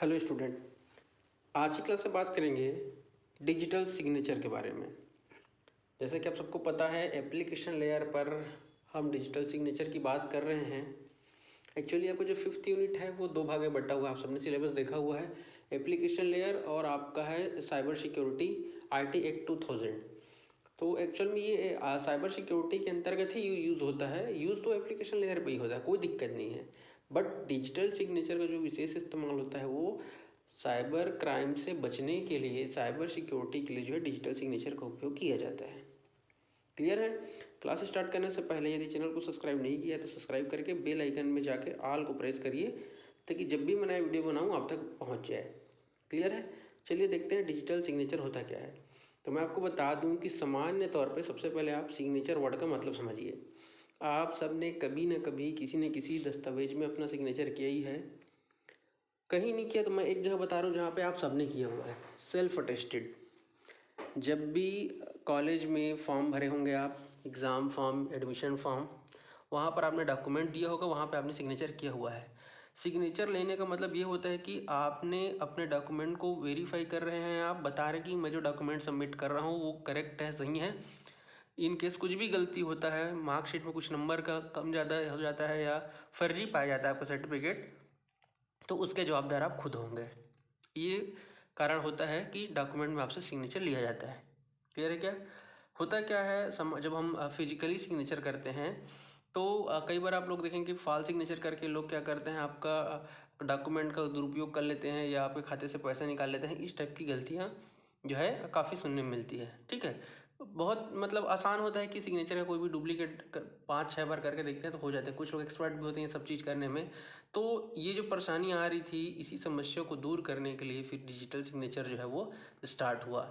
Hello student, आज की class में बात करेंगे डिजिटल सिग्नेचर के बारे में। जैसे कि आप सबको पता है, एप्लीकेशन लेयर पर हम डिजिटल सिग्नेचर की बात कर रहे हैं। एक्चुअली आपका जो 5th यूनिट है वो 2 भाग में बटा हुआ है। आप सबने सिलेबस देखा हुआ है, एप्लीकेशन लेयर और आपका है साइबर सिक्योरिटी IT एक्ट 2000। तो एक्चुअल में ये साइबर सिक्योरिटी के अंतर्गत ही यूज़ होता है। यूज़ तो एप्लीकेशन लेयर पे ही होता है, कोई दिक्कत नहीं है। बट डिजिटल सिग्नेचर का जो विशेष इस्तेमाल होता है वो साइबर क्राइम से बचने के लिए, साइबर सिक्योरिटी के लिए जो है डिजिटल सिग्नेचर का उपयोग किया जाता है। क्लियर है? क्लास स्टार्ट करने से पहले यदि चैनल को सब्सक्राइब नहीं किया तो सब्सक्राइब करके बेल आइकन में जाके ऑल को प्रेस करिए, ताकि जब भी मैं नया वीडियो बनाऊँ आप तक पहुँच जाए। क्लियर है? चलिए देखते हैं डिजिटल सिग्नेचर होता क्या है। तो मैं आपको बता दूं कि सामान्य तौर पे सबसे पहले आप सिग्नेचर वर्ड का मतलब समझिए। आप सब ने कभी न कभी किसी न किसी दस्तावेज में अपना सिग्नेचर किया ही है। कहीं नहीं किया तो मैं एक जगह बता रहा हूँ जहाँ पे आप सब ने किया हुआ है, सेल्फ अटेस्टेड। जब भी कॉलेज में फॉर्म भरे होंगे आप, एग्ज़ाम फॉर्म, एडमिशन फॉर्म, वहाँ पर आपने डॉक्यूमेंट दिया होगा, वहाँ पे आपने सिग्नेचर किया हुआ है। सिग्नेचर लेने का मतलब ये होता है कि आपने अपने डॉक्यूमेंट को वेरीफाई कर रहे हैं, आप बता रहे हैं कि मैं जो डॉक्यूमेंट सबमिट कर रहा हूँ वो करेक्ट है, सही है। इन केस कुछ भी गलती होता है, मार्कशीट में कुछ नंबर का कम ज़्यादा हो जाता है या फर्जी पाया जाता है आपका सर्टिफिकेट, तो उसके जवाबदार आप खुद होंगे। ये कारण होता है कि डॉक्यूमेंट में आपसे सिग्नेचर लिया जाता है। क्लियर है क्या? होता क्या है, जब हम फिजिकली सिग्नेचर करते हैं तो कई बार आप लोग देखेंगे कि फॉल्स सिग्नेचर करके लोग क्या करते हैं, आपका डॉक्यूमेंट का दुरुपयोग कर लेते हैं या आपके खाते से पैसा निकाल लेते हैं। इस टाइप की गलतियाँ जो है काफ़ी सुनने में मिलती है। ठीक है, बहुत मतलब आसान होता है कि सिग्नेचर का कोई भी डुप्लीकेट 5-6 बार करके देखते हैं तो हो जाते हैं। कुछ लोग एक्सपर्ट भी होते हैं सब चीज़ करने में। तो ये जो परेशानी आ रही थी, इसी समस्या को दूर करने के लिए फिर डिजिटल सिग्नेचर जो है वो स्टार्ट हुआ।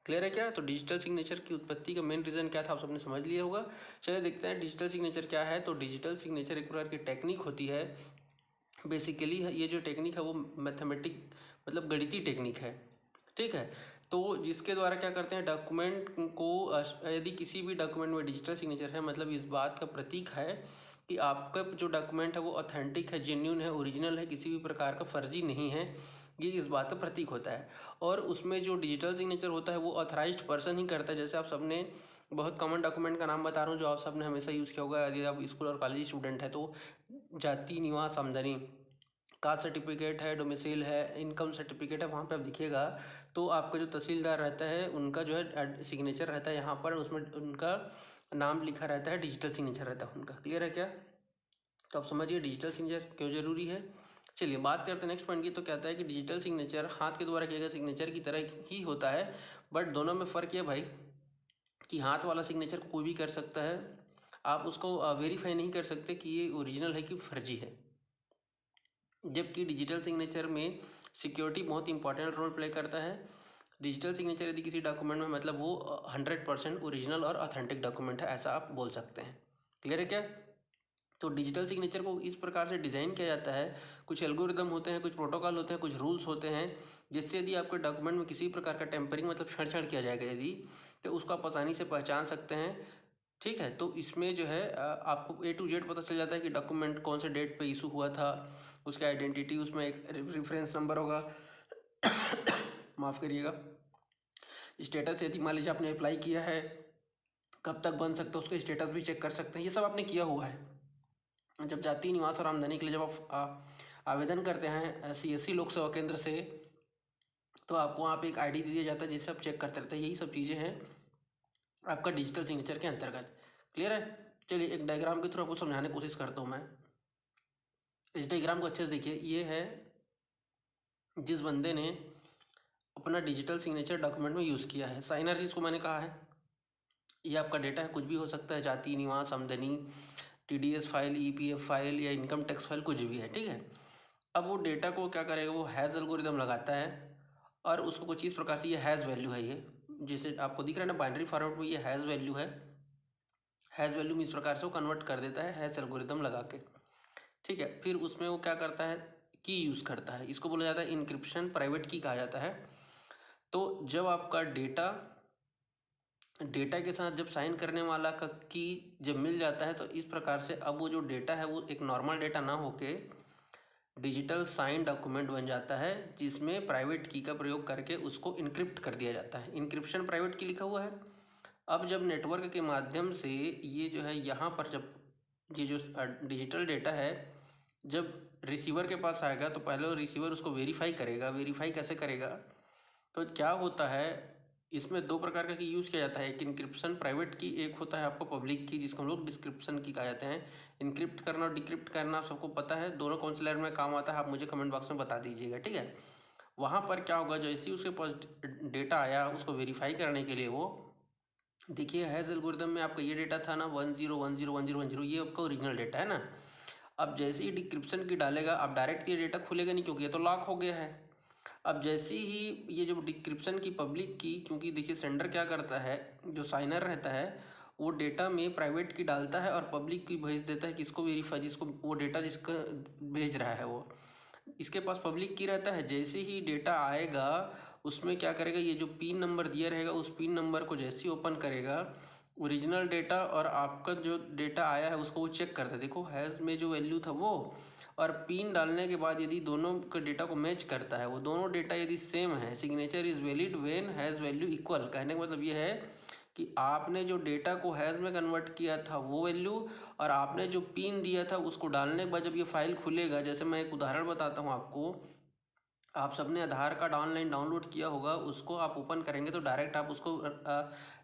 क्लियर है क्या? तो डिजिटल सिग्नेचर की उत्पत्ति का मेन रीज़न क्या था आप सबने समझ लिया होगा। चलिए देखते हैं डिजिटल सिग्नेचर क्या है। तो डिजिटल सिग्नेचर एक प्रकार की टेक्निक होती है। बेसिकली ये जो टेक्निक है वो मैथमेटिक मतलब गणितीय टेक्निक है। ठीक है, तो जिसके द्वारा क्या करते हैं, डॉक्यूमेंट को यदि किसी भी डॉक्यूमेंट में डिजिटल सिग्नेचर है, मतलब इस बात का प्रतीक है कि आपका जो डॉक्यूमेंट है वो ऑथेंटिक है, जेन्युइन है, ओरिजिनल है, किसी भी प्रकार का फर्जी नहीं है। ये इस बात का प्रतीक होता है। और उसमें जो डिजिटल सिग्नेचर होता है वो ऑथराइज्ड पर्सन ही करता है। जैसे आप सबने बहुत कॉमन डॉक्यूमेंट का नाम बता रहा हूँ जो आप सबने हमेशा यूज़ किया होगा। यदि आप स्कूल और कॉलेज स्टूडेंट है तो जाति, निवास, आमदनी, कास्ट सर्टिफिकेट है, डोमिसाइल है, इनकम सर्टिफिकेट है, वहाँ पे आप दिखिएगा तो आपका जो तहसीलदार रहता है उनका जो है सिग्नेचर रहता है यहाँ पर, उसमें उनका नाम लिखा रहता है, डिजिटल सिग्नेचर रहता है उनका। क्लियर है क्या? तो आप समझिए डिजिटल सिग्नेचर क्यों जरूरी है। चलिए बात करते हैं नेक्स्ट पॉइंट की। तो कहता है कि डिजिटल सिग्नेचर हाथ के द्वारा किए गए सिग्नेचर की तरह ही होता है, बट दोनों में फ़र्क ये भाई कि हाथ वाला सिग्नेचर को कोई भी कर सकता है, आप उसको वेरीफाई नहीं कर सकते कि ये ओरिजिनल है कि फर्जी है। जबकि डिजिटल सिग्नेचर में सिक्योरिटी बहुत इंपॉर्टेंट रोल प्ले करता है। डिजिटल सिग्नेचर यदि किसी डॉक्यूमेंट में, मतलब वो 100% ओरिजिनल और ऑथेंटिक डॉक्यूमेंट है, ऐसा आप बोल सकते हैं। क्लियर है क्या? तो डिजिटल सिग्नेचर को इस प्रकार से डिज़ाइन किया जाता है, कुछ एल्गोरिदम होते हैं, कुछ प्रोटोकॉल होते हैं, कुछ रूल्स होते हैं, जिससे यदि आपके डॉक्यूमेंट में किसी प्रकार का टेम्परिंग मतलब छेड़छाड़ किया जाएगा यदि, तो उसको आप आसानी से पहचान सकते हैं। ठीक है, तो इसमें जो है आपको A to Z पता चल जाता है कि डॉक्यूमेंट कौन से डेट पे इशू हुआ था, उसका आइडेंटिटी, उसमें एक रेफरेंस नंबर होगा माफ़ करिएगा, स्टेटस यदि मान लीजिए आपने अप्लाई किया है, कब तक बन सकता है उसका स्टेटस भी चेक कर सकते हैं। ये सब आपने किया हुआ है। जब जाति, निवास और आमदनी के लिए जब आप आवेदन करते हैं CSC लोक सेवा केंद्र से, तो आपको वहाँ पे एक ID दिया जाता है जिससे आप चेक करते रहते हैं। यही सब चीज़ें हैं आपका डिजिटल सिग्नेचर के अंतर्गत। क्लियर है? चलिए एक डायग्राम के थ्रू आपको समझाने की कोशिश करता हूँ मैं। इस डायग्राम को अच्छे से देखिए। ये है जिस बंदे ने अपना डिजिटल सिग्नेचर डॉक्यूमेंट में यूज़ किया है, साइनर जिसको मैंने कहा है। ये आपका डेटा है, कुछ भी हो सकता है, जाति, निवास, आमदनी, TDS फाइल, EPF फाइल या इनकम टैक्स फाइल, कुछ भी है। ठीक है, अब वो डेटा को क्या करेगा, वो हैज़ एल्गोरिदम लगाता है और उसको कुछ इस प्रकार से, ये हैज़ वैल्यू है, ये जैसे आपको दिख रहा है ना बाइनरी फॉर्मेट में, ये हैज़ वैल्यू है। हैज़ वैल्यू में इस प्रकार से वो कन्वर्ट कर देता है हैज़ एल्गोरिदम लगा के। ठीक है, फिर उसमें वो क्या करता है, की यूज़ करता है। इसको बोला जाता है इनक्रिप्शन, प्राइवेट की कहा जाता है। तो जब आपका डेटा के साथ जब साइन करने वाला का की जब मिल जाता है, तो इस प्रकार से अब वो जो डेटा है वो एक नॉर्मल डेटा ना होके डिजिटल साइन डॉक्यूमेंट बन जाता है, जिसमें प्राइवेट की का प्रयोग करके उसको इनक्रिप्ट कर दिया जाता है। इनक्रिप्शन प्राइवेट की लिखा हुआ है। अब जब नेटवर्क के माध्यम से ये जो है यहाँ पर जब ये जो डिजिटल डेटा है जब रिसीवर के पास आएगा तो पहले रिसीवर उसको वेरीफाई करेगा। वेरीफाई कैसे करेगा, तो क्या होता है इसमें दो प्रकार का यूज़ किया जाता है। एक इनक्रिप्शन प्राइवेट की, एक होता है आपको पब्लिक की, जिसको हम लोग डिस्क्रिप्शन की कहा जाते हैं। इनक्रिप्ट करना और डिक्रिप्ट करना आप सबको पता है, दोनों कौन से लेयर में काम आता है आप मुझे कमेंट बॉक्स में बता दीजिएगा, ठीक है। वहाँ पर क्या होगा, जैसे ही उसके पास डेटा आया उसको वेरीफाई करने के लिए वो देखिए हैज़ एल्गोरिदम में आपका ये डेटा था ना 1010011010, ये आपका ओरिजिनल डेटा है ना। अब जैसे ही डिक्रिप्शन की डालेगा, अब डायरेक्ट ये डेटा खुलेगा नहीं क्योंकि ये तो लॉक हो गया है। अब जैसे ही ये जो डिक्रिप्शन की पब्लिक की, क्योंकि देखिए सेंडर क्या करता है, जो साइनर रहता है वो डेटा में प्राइवेट की डालता है और पब्लिक की भेज देता है किसको, वेरीफाई, जिसको वो डेटा जिसका भेज रहा है वो इसके पास पब्लिक की रहता है। जैसे ही डेटा आएगा उसमें क्या करेगा, ये जो पिन नंबर दिया रहेगा उस पिन नंबर को जैसे ही ओपन करेगा ओरिजिनल डेटा और आपका जो डेटा आया है उसको वो चेक करता है। देखो हैज़ में जो वैल्यू था वो और पिन डालने के बाद यदि दोनों के डेटा को मैच करता है, वो दोनों डेटा यदि सेम है, signature is valid when has value equal. कहने का मतलब ये है कि आपने जो डेटा को हैज़ में कन्वर्ट किया था वो वैल्यू और आपने जो पिन दिया था उसको डालने के बाद जब ये फाइल खुलेगा, जैसे मैं एक उदाहरण बताता हूँ आपको। आप सबने आधार कार्ड ऑनलाइन डाउनलोड किया होगा, उसको आप ओपन करेंगे तो डायरेक्ट आप उसको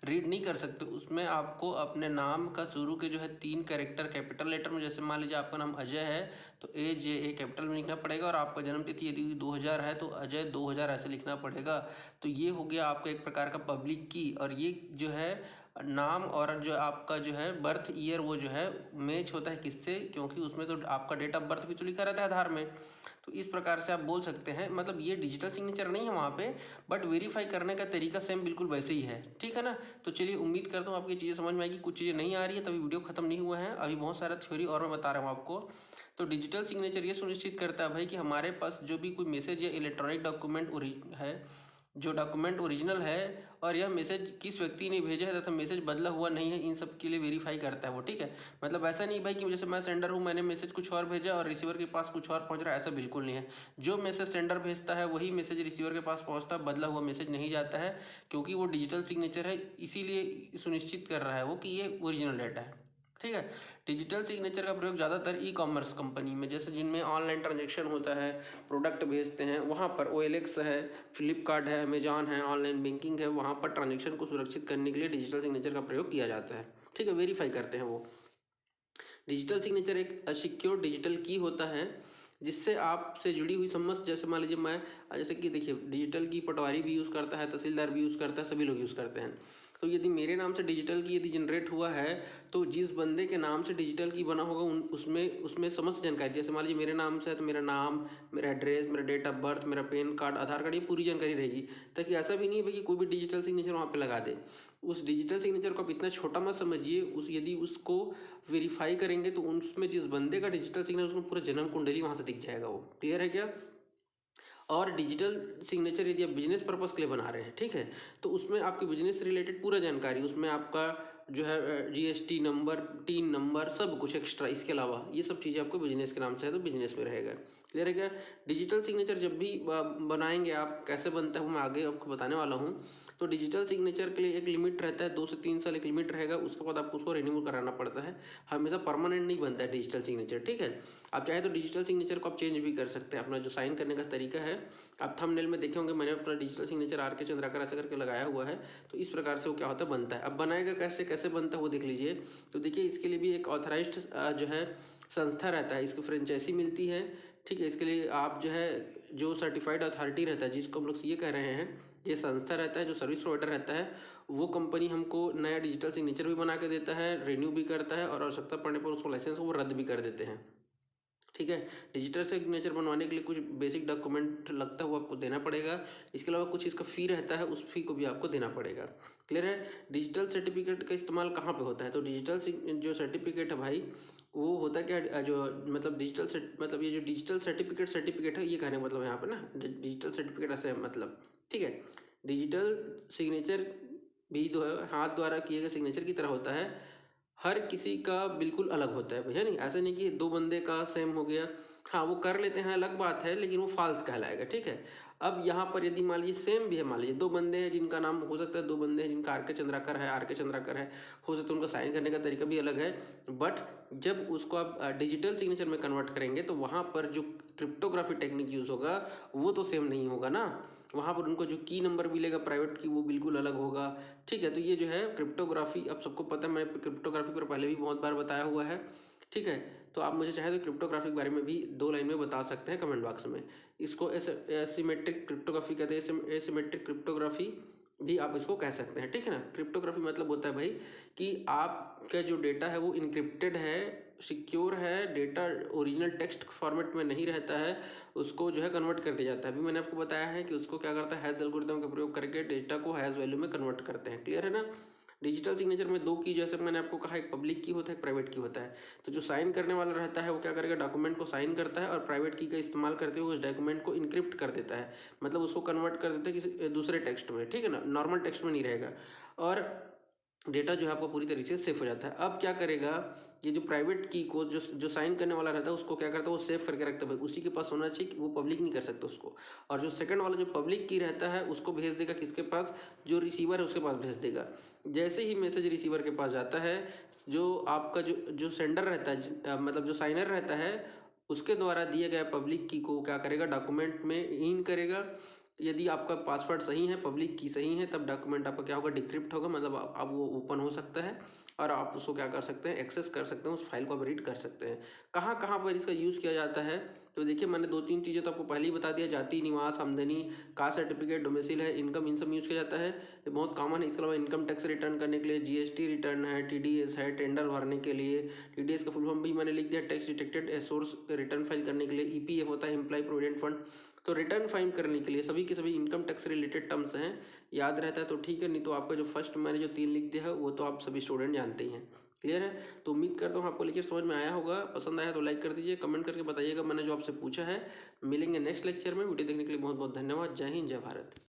रीड नहीं कर सकते। उसमें आपको अपने नाम का शुरू के जो है 3 कैरेक्टर कैपिटल लेटर में, जैसे मान लीजिए आपका नाम अजय है तो AJA कैपिटल में लिखना पड़ेगा और आपका जन्म तिथि यदि 2000 है तो अजय 2000 ऐसे लिखना पड़ेगा। तो ये हो गया आपका एक प्रकार का पब्लिक की, और ये जो है नाम और जो आपका जो है बर्थ ईयर वो जो है मैच होता है किससे, क्योंकि उसमें तो आपका डेट ऑफ बर्थ भी तो लिखा रहता है आधार में। तो इस प्रकार से आप बोल सकते हैं, मतलब ये डिजिटल सिग्नेचर नहीं है वहाँ पे, बट वेरीफाई करने का तरीका सेम बिल्कुल वैसे ही है, ठीक है ना। तो चलिए उम्मीद करता हूँ आपको ये चीज़ें समझ में आएगी। कुछ चीज़ें नहीं आ रही है तभी वीडियो खत्म नहीं हुआ है, अभी बहुत सारा थ्योरी और मैं बता रहा हूँ आपको। तो डिजिटल सिग्नेचर ये सुनिश्चित करता है भाई कि हमारे पास जो भी कोई मैसेज या इलेक्ट्रॉनिक डॉक्यूमेंट है, जो डॉक्यूमेंट ओरिजिनल है और यह मैसेज किस व्यक्ति ने भेजा है तथा मैसेज बदला हुआ नहीं है, इन सब के लिए वेरीफाई करता है वो, ठीक है। मतलब ऐसा नहीं भाई कि जैसे मैं सेंडर हूँ, मैंने मैसेज कुछ और भेजा और रिसीवर के पास कुछ और पहुँच रहा है, ऐसा बिल्कुल नहीं है। जो मैसेज सेंडर भेजता है वही मैसेज रिसीवर के पास पहुँचता है, बदला हुआ मैसेज नहीं जाता है, क्योंकि वो डिजिटल सिग्नेचर है, इसीलिए सुनिश्चित कर रहा है वो कि ये ओरिजिनल डाटा है, ठीक है। डिजिटल सिग्नेचर का प्रयोग ज़्यादातर ई कॉमर्स कंपनी में, जैसे जिनमें ऑनलाइन ट्रांजेक्शन होता है, प्रोडक्ट भेजते हैं, वहाँ पर OLX है, फ्लिपकार्ट है, अमेजॉन है, ऑनलाइन बैंकिंग है, वहाँ पर ट्रांजेक्शन को सुरक्षित करने के लिए डिजिटल सिग्नेचर का प्रयोग किया जाता है, ठीक है। वेरीफाई करते हैं वो। डिजिटल सिग्नेचर एक असिक्योर डिजिटल की होता है जिससे आपसे जुड़ी हुई समस्त, जैसे मान लीजिए मैं, जैसे कि देखिए डिजिटल की पटवारी भी यूज़ करता है, तहसीलदार भी यूज़ करता है, सभी लोग यूज़ करते हैं। तो यदि मेरे नाम से डिजिटल की यदि जनरेट हुआ है तो जिस बंदे के नाम से डिजिटल की बना होगा उसमें समस्त जानकारी, जैसे मान लीजिए मेरे नाम से है तो मेरा नाम, मेरा एड्रेस, मेरा डेट ऑफ बर्थ, मेरा पैन कार्ड, आधार कार्ड, ये पूरी जानकारी रहेगी। ताकि ऐसा भी नहीं है भाई कि कोई भी डिजिटल सिग्नेचर वहाँ पे लगा दे। उस डिजिटल सिग्नेचर को आप इतना छोटा मत समझिए, यदि उसको वेरीफाई करेंगे तो उसमें जिस बंदे का डिजिटल सिग्नेचर उसमें पूरा जन्म कुंडली वहाँ से दिख जाएगा वो, क्लियर है क्या। और डिजिटल सिग्नेचर यदि आप बिजनेस पर्पस के लिए बना रहे हैं, ठीक है, तो उसमें आपके बिजनेस से रिलेटेड पूरा जानकारी, उसमें आपका जो है GST नंबर, टीन नंबर, सब कुछ एक्स्ट्रा, इसके अलावा ये सब चीज़ें आपको बिजनेस के नाम से है तो बिजनेस में रहेगा, क्लियर है क्या। डिजिटल सिग्नेचर जब भी बनाएंगे आप, कैसे बनता है वो मैं आगे आपको बताने वाला हूँ। तो डिजिटल सिग्नेचर के लिए एक लिमिट रहता है, 2 से 3 साल एक लिमिट रहेगा, उसके बाद आपको उसको रिन्यू कराना पड़ता है, हमेशा परमानेंट नहीं बनता है डिजिटल सिग्नेचर, ठीक है। आप चाहे तो डिजिटल सिग्नेचर को आप चेंज भी कर सकते हैं, अपना जो साइन करने का तरीका है, आप थंबनेल में देखे होंगे मैंने अपना डिजिटल सिग्नेचर RK चंद्राकर ऐसे करके लगाया हुआ है। तो इस प्रकार से वो क्या होता है बनता है। अब बनाएगा कैसे कैसे बनता है वो देख लीजिए। तो देखिए इसके लिए भी एक ऑथराइज्ड जो है संस्था रहता है, इसको फ्रेंचाइजी मिलती है, ठीक है। इसके लिए आप जो है जो सर्टिफाइड अथॉरिटी रहता है, जिसको हम लोग CA कह रहे हैं, ये संस्था रहता है, जो सर्विस प्रोवाइडर रहता है, वो कंपनी हमको नया डिजिटल सिग्नेचर भी बना के देता है, रिन्यू भी करता है और आवश्यकता पड़ने पर उसको लाइसेंस वो रद्द भी कर देते हैं, ठीक है। डिजिटल सिग्नेचर बनवाने के लिए कुछ बेसिक डॉक्यूमेंट लगता है वो आपको देना पड़ेगा, इसके अलावा कुछ इसका फ़ी रहता है, उस फ़ी को भी आपको देना पड़ेगा, क्लियर है। डिजिटल सर्टिफिकेट का इस्तेमाल कहाँ पे होता है, तो डिजिटल जो सर्टिफिकेट है भाई वो होता है क्या, जो मतलब मतलब ये जो डिजिटल सर्टिफिकेट है, ये कहने का मतलब यहाँ पर ना डिजिटल सर्टिफिकेट ऐसे है मतलब, ठीक है। डिजिटल सिग्नेचर भी हाथ द्वारा किए गए सिग्नेचर की तरह होता है, हर किसी का बिल्कुल अलग होता है, है नहीं, ऐसा नहीं कि 2 बंदे का सेम हो गया हाँ वो कर लेते हैं अलग बात है, लेकिन वो फॉल्स कहलाएगा, ठीक है। अब यहाँ पर यदि मान लीजिए सेम भी है, मान लीजिए दो बंदे हैं जिनका नाम हो सकता है, दो बंदे हैं जिनका आर के चंद्राकर है, आर के चंद्राकर है, हो सकता है उनका साइन करने का तरीका भी अलग है, बट जब उसको आप डिजिटल सिग्नेचर में कन्वर्ट करेंगे तो वहाँ पर जो क्रिप्टोग्राफी टेक्निक यूज़ होगा वो तो सेम नहीं होगा ना। वहाँ पर उनको जो की नंबर मिलेगा प्राइवेट की वो बिल्कुल अलग होगा, ठीक है। तो ये जो है क्रिप्टोग्राफी, अब सबको पता है, मैंने क्रिप्टोग्राफी पर पहले भी बहुत बार बताया हुआ है, ठीक है। तो आप मुझे चाहे तो क्रिप्टोग्राफी के बारे में भी 2 लाइन में बता सकते हैं कमेंट बॉक्स में। इसको एसिमेट्रिक क्रिप्टोग्राफी कहते हैं, एसिमेट्रिक क्रिप्टोग्राफी भी आप इसको कह सकते हैं, ठीक है ना। क्रिप्टोग्राफी मतलब होता है भाई कि आपका जो डेटा है वो इनक्रिप्टेड है, सिक्योर है, डेटा ओरिजिनल टेक्स्ट फॉर्मेट में नहीं रहता है, उसको जो है कन्वर्ट कर दिया जाता है। अभी मैंने आपको बताया है कि उसको क्या करता है, हैश एल्गोरिथम का प्रयोग करके डेटा को हैश वैल्यू में कन्वर्ट करते हैं, क्लियर है ना। डिजिटल सिग्नेचर में दो की, जैसे मैंने आपको कहा, एक पब्लिक की होता है, एक प्राइवेट की होता है। तो जो साइन करने वाला रहता है वो क्या करेगा, डॉक्यूमेंट को साइन करता है और प्राइवेट की का इस्तेमाल करते हुए उस डॉक्यूमेंट को इनक्रिप्ट कर देता है, मतलब उसको कन्वर्ट कर देता है किसी दूसरे टेक्स्ट में, ठीक है ना, नॉर्मल टेक्स्ट में नहीं रहेगा, और डेटा जो है आपका पूरी तरीके से सेफ हो जाता है। अब क्या करेगा, ये जो प्राइवेट की को जो साइन करने वाला रहता है उसको क्या करता है, वो सेव करके रखता है, भाई उसी के पास होना चाहिए कि वो पब्लिक नहीं कर सकता उसको। और जो सेकंड वाला जो पब्लिक की रहता है उसको भेज देगा किसके पास, जो रिसीवर है उसके पास भेज देगा। जैसे ही मैसेज रिसीवर के पास जाता है, जो आपका जो सेंडर रहता है, मतलब जो साइनर रहता है, उसके द्वारा दिए गए पब्लिक की को क्या करेगा, डॉक्यूमेंट में इन करेगा। यदि आपका पासवर्ड सही है, पब्लिक की सही है, तब डॉक्यूमेंट आपका क्या होगा, डिक्रिप्ट होगा, मतलब अब वो ओपन हो सकता है और आप उसको क्या कर सकते हैं, एक्सेस कर सकते हैं, उस फाइल को आप रीड कर सकते हैं। कहाँ कहाँ पर इसका यूज़ किया जाता है, तो देखिए मैंने 2-3 चीज़ें तो आपको पहले ही बता दिया, जाति, निवास, आमदनी, कास्ट सर्टिफिकेट, डोमिसाइल है, इनकम, इन सब यूज़ किया जाता है, ये बहुत कॉमन है। इसके अलावा इनकम टैक्स रिटर्न करने के लिए जीएसटी रिटर्न है, टीडीएस है, टेंडर भरने के लिए, टीडीएस का फुल फॉर्म भी मैंने लिख दिया, tax detected source return file करने के लिए, ईपीएफ होता है, एम्प्लॉय प्रोविडेंट फंड। तो रिटर्न फाइल करने के लिए सभी के सभी इनकम टैक्स रिलेटेड टर्म्स हैं, याद रहता है तो ठीक है, नहीं तो आपका जो फर्स्ट मैंने जो 3 लिख दिया है वो तो आप सभी स्टूडेंट जानते ही हैं, क्लियर है। तो उम्मीद करता हूँ आपको लेक्चर समझ में आया होगा, पसंद आया तो लाइक कर दीजिए, कमेंट करके बताइएगा मैंने जो आपसे पूछा है। मिलेंगे नेक्स्ट लेक्चर में, वीडियो देखने के लिए बहुत बहुत धन्यवाद। जय हिंद, जय भारत।